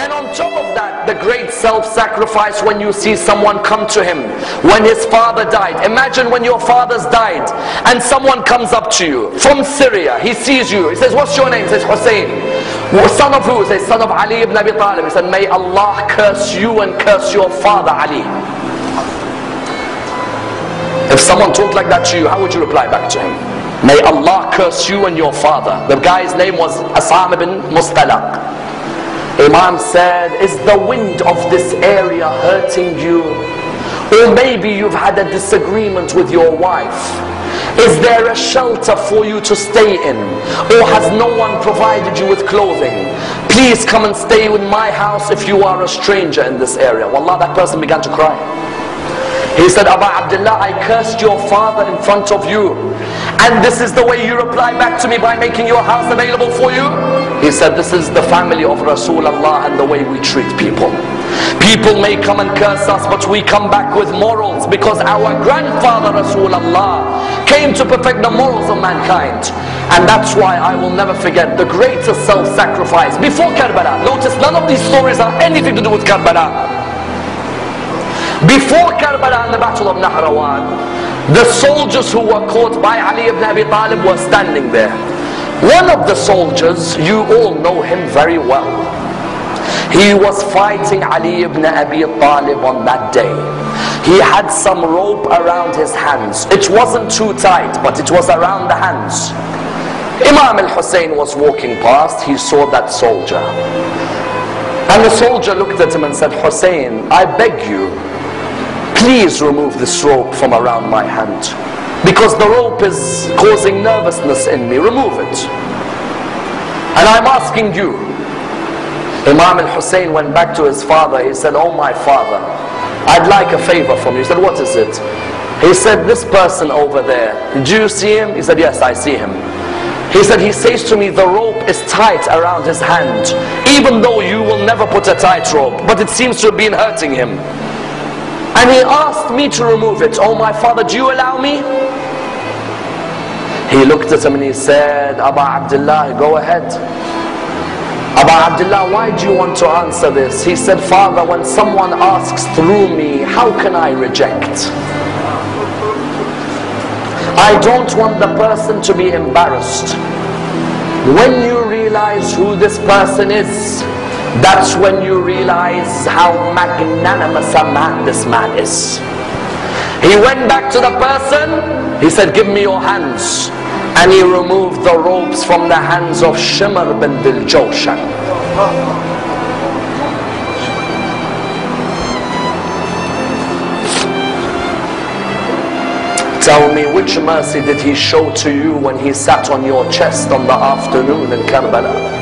And on top of that, the great self-sacrifice when you see someone come to him when his father died. Imagine when your father's died and someone comes up to you from Syria. He sees you. He says, what's your name? He says, Hussein. Son of who? He says, son of Ali ibn Abi Talib. He said, may Allah curse you and curse your father Ali. If someone talked like that to you, how would you reply back to him? May Allah curse you and your father. The guy's name was Asam ibn Mustalaq. Imam said, is the wind of this area hurting you? Or maybe you've had a disagreement with your wife. Is there a shelter for you to stay in? Or has no one provided you with clothing? Please come and stay in my house if you are a stranger in this area. Wallah, that person began to cry. He said, Aba Abdullah, I cursed your father in front of you. And this is the way you reply back to me by making your house available for you? He said, this is the family of Rasulullah and the way we treat people. People may come and curse us, but we come back with morals because our grandfather Rasulullah came to perfect the morals of mankind. And that's why I will never forget the greatest self-sacrifice before Karbala. Notice none of these stories have anything to do with Karbala. Before Karbala and the battle of Nahrawan, the soldiers who were caught by Ali ibn Abi Talib were standing there. One of the soldiers, you all know him very well. He was fighting Ali ibn Abi Talib on that day. He had some rope around his hands. It wasn't too tight, but it was around the hands. Imam al-Hussein was walking past. He saw that soldier. And the soldier looked at him and said, Hussein, I beg you, please remove this rope from around my hand, because the rope is causing nervousness in me. Remove it. And I'm asking you. Imam al-Hussein went back to his father. He said, oh my father, I'd like a favor from you. He said, what is it? He said, this person over there, do you see him? He said, yes, I see him. He said, he says to me, the rope is tight around his hand, even though you will never put a tight rope, but it seems to have been hurting him. And he asked me to remove it. Oh my father, do you allow me? He looked at him and he said, Aba Abdullah, go ahead. Aba Abdullah, why do you want to answer this? He said, Father, when someone asks through me, how can I reject? I don't want the person to be embarrassed. When you realize who this person is, that's when you realize how magnanimous a man this man is. He went back to the person. He said, give me your hands. And he removed the ropes from the hands of Shimr bin Dil-Jawshan. Tell me, which mercy did he show to you when he sat on your chest on the afternoon in Karbala?